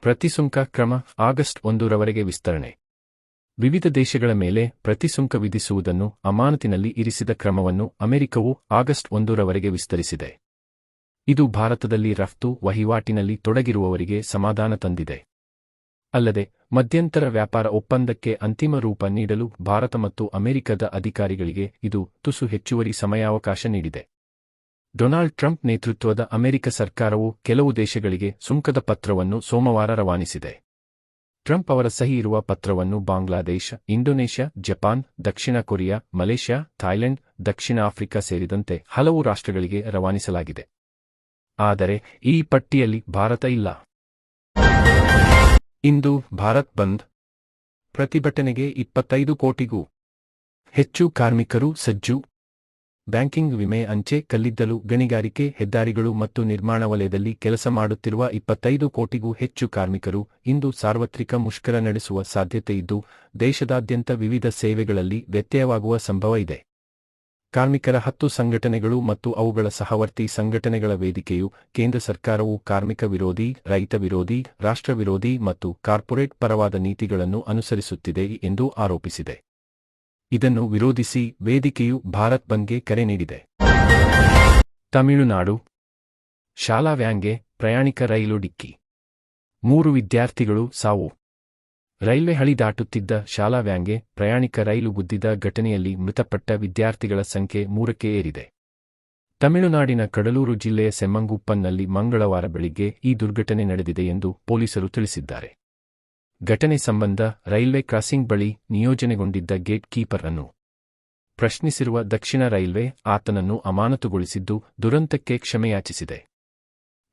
ಪ್ರತಿಸುಂಕ ಕ್ರಮ ಆಗಸ್ಟ್ 1ರವರೆಗೆ ವಿಸ್ತರಣೆ. ವಿವಿಧ ದೇಶಗಳ ಮೇಲೆ ಪ್ರತಿಸುಂಕ ವಿಧಿಸುವುದನ್ನು ಅಮಾನತಿನಲ್ಲಿ ಇರಿಸಿದ ಕ್ರಮವನ್ನು ಅಮೆರಿಕವು ಆಗಸ್ಟ್ 1ರವರೆಗೆ ವಿಸ್ತರಿಸಿದೆ. ಇದು ಭಾರತದಲ್ಲಿ ರಫ್ತು ವಹಿವಾಟಿನಲ್ಲಿ ತೊಡಗಿರುವವರಿಗೆ ಸಮಾಧಾನ ತಂದಿದೆ. ಅಲ್ಲದೆ ಮಧ್ಯಂತರ ವ್ಯಾಪಾರ ಒಪ್ಪಂದಕ್ಕೆ ಅಂತಿಮ ರೂಪ ನೀಡಲು ಭಾರತ ಮತ್ತು ಅಮೆರಿಕದ ಅಧಿಕಾರಿಗಳಿಗೆ ಇದು ತುಸು ಹೆಚ್ಚುವರಿ ಸಮಯಾವಕಾಶ ನೀಡಿದೆ. ಡೊನಾಲ್ಡ್ ಟ್ರಂಪ್ ನೇತೃತ್ವದ ಅಮೆರಿಕ ಸರ್ಕಾರವು ಕೆಲವು ದೇಶಗಳಿಗೆ ಸುಂಕದ ಪತ್ರವನ್ನು ಸೋಮವಾರ ರವಾನಿಸಿದೆ. ಟ್ರಂಪ್ ಅವರ ಸಹಿ ಇರುವ ಪತ್ರವನ್ನು ಬಾಂಗ್ಲಾದೇಶ, ಇಂಡೋನೇಷ್ಯಾ, ಜಪಾನ್, ದಕ್ಷಿಣ ಕೊರಿಯಾ, ಮಲೇಷ್ಯಾ, ಥಾಯ್ಲೆಂಡ್, ದಕ್ಷಿಣ ಆಫ್ರಿಕಾ ಸೇರಿದಂತೆ ಹಲವು ರಾಷ್ಟ್ರಗಳಿಗೆ ರವಾನಿಸಲಾಗಿದೆ. ಆದರೆ ಈ ಪಟ್ಟಿಯಲ್ಲಿ ಭಾರತ ಇಲ್ಲ. ಇಂದು ಭಾರತ್ ಬಂದ್. ಪ್ರತಿಭಟನೆಗೆ 25 ಕೋಟಿಗೂ ಹೆಚ್ಚು ಕಾರ್ಮಿಕರು ಸಜ್ಜು. ಬ್ಯಾಂಕಿಂಗ್, ವಿಮೆ, ಅಂಚೆ, ಕಲ್ಲಿದ್ದಲು, ಗಣಿಗಾರಿಕೆ, ಹೆದ್ದಾರಿಗಳು ಮತ್ತು ನಿರ್ಮಾಣ ವಲಯದಲ್ಲಿ ಕೆಲಸ ಮಾಡುತ್ತಿರುವ 25 ಕೋಟಿಗೂ ಹೆಚ್ಚು ಕಾರ್ಮಿಕರು ಇಂದು ಸಾರ್ವತ್ರಿಕ ಮುಷ್ಕರ ನಡೆಸುವ ಸಾಧ್ಯತೆಯಿದ್ದು, ದೇಶದಾದ್ಯಂತ ವಿವಿಧ ಸೇವೆಗಳಲ್ಲಿ ವ್ಯತ್ಯಯವಾಗುವ ಸಂಭವ ಇದೆ. ಕಾರ್ಮಿಕರ 10 ಸಂಘಟನೆಗಳು ಮತ್ತು ಅವುಗಳ ಸಹವರ್ತಿ ಸಂಘಟನೆಗಳ ವೇದಿಕೆಯು ಕೇಂದ್ರ ಸರ್ಕಾರವು ಕಾರ್ಮಿಕ ವಿರೋಧಿ, ರೈತ ವಿರೋಧಿ, ರಾಷ್ಟ್ರ ವಿರೋಧಿ ಮತ್ತು ಕಾರ್ಪೊರೇಟ್ ಪರವಾದ ನೀತಿಗಳನ್ನು ಅನುಸರಿಸುತ್ತಿದೆ ಎಂದು ಆರೋಪಿಸಿದೆ. ಇದನ್ನು ವಿರೋಧಿಸಿ ವೇದಿಕೆಯು ಭಾರತ್ ಬಂದ್ಗೆ ಕರೆ ನೀಡಿದೆ. ತಮಿಳುನಾಡು ಶಾಲಾ ವ್ಯಾನ್ಗೆ ಪ್ರಯಾಣಿಕ ರೈಲು ಡಿಕ್ಕಿ. 3 ವಿದ್ಯಾರ್ಥಿಗಳು ಸಾವು. ರೈಲ್ವೆ ಹಳಿ ದಾಟುತ್ತಿದ್ದ ಶಾಲಾ ವ್ಯಾನ್ಗೆ ಪ್ರಯಾಣಿಕ ರೈಲು ಗುದ್ದಿದ ಘಟನೆಯಲ್ಲಿ ಮೃತಪಟ್ಟ ವಿದ್ಯಾರ್ಥಿಗಳ ಸಂಖ್ಯೆ 3ಕ್ಕೆ ಏರಿದೆ. ತಮಿಳುನಾಡಿನ ಕಡಲೂರು ಜಿಲ್ಲೆಯ ಸೆಮ್ಮಂಗುಪ್ಪನ್ನಲ್ಲಿ ಮಂಗಳವಾರ ಬೆಳಿಗ್ಗೆ ಈ ದುರ್ಘಟನೆ ನಡೆದಿದೆ ಎಂದು ಪೊಲೀಸರು ತಿಳಿಸಿದ್ದಾರೆ. ಘಟನೆ ಸಂಬಂಧ ರೈಲ್ವೆ ಕ್ರಾಸಿಂಗ್ ಬಳಿ ನಿಯೋಜನೆಗೊಂಡಿದ್ದ ಗೇಟ್ ಕೀಪರ್ ಅನ್ನು ಪ್ರಶ್ನಿಸಿರುವ ದಕ್ಷಿಣ ರೈಲ್ವೆ ಆತನನ್ನು ಅಮಾನತುಗೊಳಿಸಿದ್ದು ದುರಂತಕ್ಕೆ ಕ್ಷಮೆಯಾಚಿಸಿದೆ.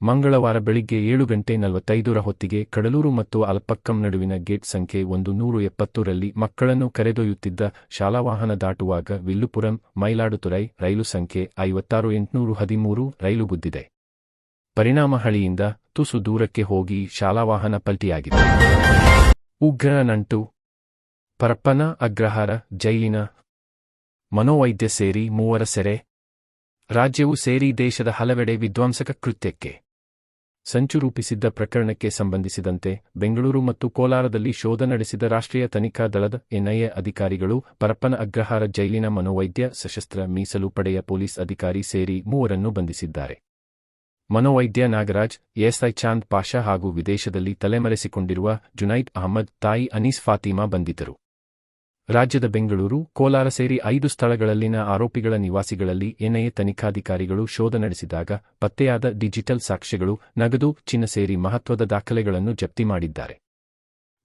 ಮಂಗಳವಾರ ಬೆಳಿಗ್ಗೆ 7:45ರ ಹೊತ್ತಿಗೆ ಕಡಲೂರು ಮತ್ತು ಅಲ್ಪಕ್ಕಂ ನಡುವಿನ ಗೇಟ್ ಸಂಖ್ಯೆ 170ರಲ್ಲಿ ಮಕ್ಕಳನ್ನು ಕರೆದೊಯ್ಯುತ್ತಿದ್ದ ಶಾಲಾ ವಾಹನ ದಾಟುವಾಗ ವಿಲ್ಲುಪುರಂ ಮೈಲಾಡುತುರೈ ರೈಲು ಸಂಖ್ಯೆ 56813 ರೈಲು ಗುದ್ದಿದೆ. ಪರಿಣಾಮ ಹಳಿಯಿಂದ ತುಸು ದೂರಕ್ಕೆ ಹೋಗಿ ಶಾಲಾ ವಾಹನ ಪಲ್ಟಿಯಾಗಿದೆ. ಉಗ್ರರ ನಂಟು. ಪರಪ್ಪನ ಅಗ್ರಹಾರ ಜೈಲಿನ ಮನೋವೈದ್ಯ ಸೇರಿ 3 ಸೆರೆ. ರಾಜ್ಯವೂ ಸೇರಿ ದೇಶದ ಹಲವೆಡೆ ವಿಧ್ವಂಸಕ ಕೃತ್ಯಕ್ಕೆ ಸಂಚು ರೂಪಿಸಿದ್ದ ಪ್ರಕರಣಕ್ಕೆ ಸಂಬಂಧಿಸಿದಂತೆ ಬೆಂಗಳೂರು ಮತ್ತು ಕೋಲಾರದಲ್ಲಿ ಶೋಧ ನಡೆಸಿದ ರಾಷ್ಟ್ರೀಯ ತನಿಖಾ ದಳದ ಎನ್ಐಎ ಅಧಿಕಾರಿಗಳು ಪರಪ್ಪನ ಅಗ್ರಹಾರ ಜೈಲಿನ ಮನೋವೈದ್ಯ, ಸಶಸ್ತ್ರ ಮೀಸಲು ಪಡೆಯ ಪೊಲೀಸ್ ಅಧಿಕಾರಿ ಸೇರಿ 3ರನ್ನು ಬಂಧಿಸಿದ್ದಾರೆ. ಮನೋವೈದ್ಯ ನಾಗರಾಜ್, ಎಸ್ಐ ಚಾಂದ್ ಪಾಷಾ ಹಾಗೂ ವಿದೇಶದಲ್ಲಿ ತಲೆಮರೆಸಿಕೊಂಡಿರುವ ಜುನೈದ್ ಅಹಮದ್ ತಾಯಿ ಅನೀಸ್ ಫಾತಿಮಾ ಬಂಧಿತರು. ರಾಜ್ಯದ ಬೆಂಗಳೂರು, ಕೋಲಾರ ಸೇರಿ 5 ಸ್ಥಳಗಳಲ್ಲಿನ ಆರೋಪಿಗಳ ನಿವಾಸಿಗಳಲ್ಲಿ ಎನ್ಐಎ ತನಿಖಾಧಿಕಾರಿಗಳು ಶೋಧ ನಡೆಸಿದಾಗ ಪತ್ತೆಯಾದ ಡಿಜಿಟಲ್ ಸಾಕ್ಷ್ಯಗಳು, ನಗದು, ಚಿನ್ನ ಸೇರಿ ಮಹತ್ವದ ದಾಖಲೆಗಳನ್ನು ಜಪ್ತಿ ಮಾಡಿದ್ದಾರೆ.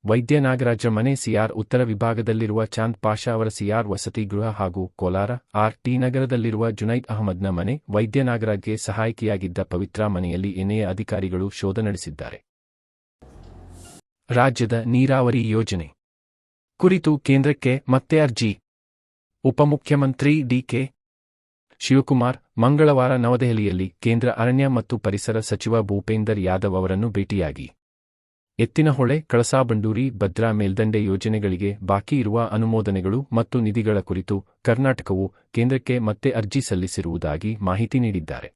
ವೈದ್ಯ ನಾಗರಾಜ ಮನೆ ಸಿಆರ್ ಉತ್ತರ ವಿಭಾಗದಲ್ಲಿರುವ ಚಾಂದ್ ಪಾಷಾ ಅವರ ಸಿಆರ್ ವಸತಿ ಗೃಹ ಹಾಗೂ ಕೋಲಾರ ಆರ್.ಟಿ. ನಗರದಲ್ಲಿರುವ ಜುನೈದ್ ಅಹಮದ್ನ ಮನೆ, ವೈದ್ಯ ನಾಗರಾಜ್ಗೆ ಸಹಾಯಕಿಯಾಗಿದ್ದ ಪವಿತ್ರ ಮನೆಯಲ್ಲಿ ಎನ್ಐಎ ಅಧಿಕಾರಿಗಳು ಶೋಧ ನಡೆಸಿದ್ದಾರೆ. ರಾಜ್ಯದ ನೀರಾವರಿ ಯೋಜನೆ ಕುರಿತು ಕೇಂದ್ರಕ್ಕೆ ಮತ್ತೆ ಅರ್ಜಿ. ಉಪಮುಖ್ಯಮಂತ್ರಿ ಡಿ.ಕೆ. ಶಿವಕುಮಾರ್ ಮಂಗಳವಾರ ನವದೆಹಲಿಯಲ್ಲಿ ಕೇಂದ್ರ ಅರಣ್ಯ ಮತ್ತು ಪರಿಸರ ಸಚಿವ ಭೂಪೇಂದರ್ ಯಾದವ್ ಅವರನ್ನು ಭೇಟಿಯಾಗಿ ಎತ್ತಿನಹೊಳೆ, ಕಳಸಾ-ಬಂಡೂರಿ, ಭದ್ರಾ ಮೇಲ್ದಂಡೆ ಯೋಜನೆಗಳಿಗೆ ಬಾಕಿ ಇರುವ ಅನುಮೋದನೆಗಳು ಮತ್ತು ನಿಧಿಗಳ ಕುರಿತು ಕರ್ನಾಟಕವು ಕೇಂದ್ರಕ್ಕೆ ಮತ್ತೆ ಅರ್ಜಿ ಸಲ್ಲಿಸಿರುವುದಾಗಿ ಮಾಹಿತಿ ನೀಡಿದ್ದಾರೆ.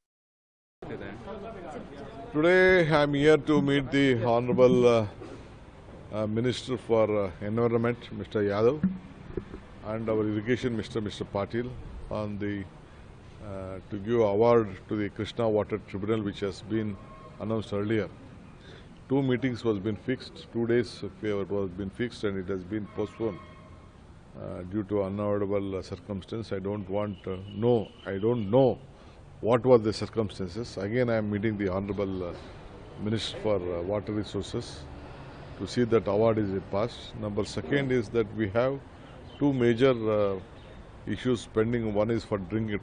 Today I am here to meet the Honorable Minister for Environment, Mr. Yadav, and our Irrigation Minister, Mr. Patil, on the to give award to the Krishna Water Tribunal, which has been announced earlier. 2 meetings was been fixed, 2 days it was been fixed, and it has been postponed due to unavoidable circumstance. I don't know what were the circumstances. Again, I am meeting the Honorable Minister for Water Resources to see that award is passed. Number second is that we have 2 major issues pending. One is for drinking,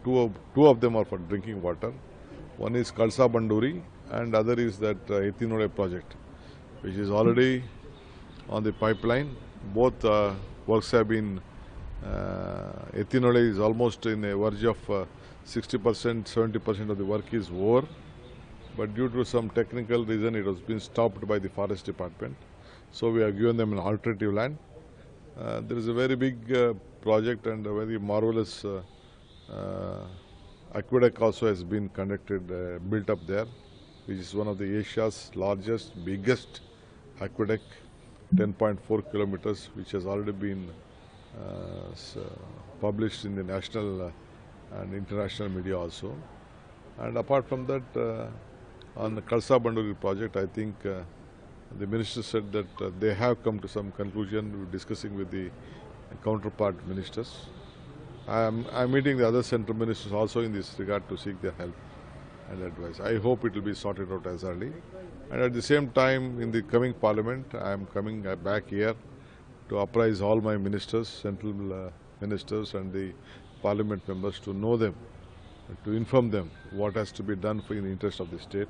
two of them are for drinking water. One is Kalsa-Banduri and other is that Ethinole project, which is already on the pipeline. Both works have been, Ethinole is almost in a verge of 60%, 70% of the work is over. But due to some technical reason, it has been stopped by the Forest Department. So we have given them an alternative land. There is a very big project and a very marvelous aqueduct also has been conducted, built up there, which is one of the Asia's largest, biggest aqueduct, 10.4 kilometers, which has already been published in the national and international media also. And apart from that, on the Kalsa Banduri project, I think the minister said that they have come to some conclusion discussing with the counterpart ministers. I am meeting the other central ministers also in this regard to seek their help and advice. I hope it will be sorted out as early. And at the same time, in the coming parliament, I am coming back here to apprise all my ministers, central ministers and the parliament members, to know them, to inform them what has to be done in the interest of the state.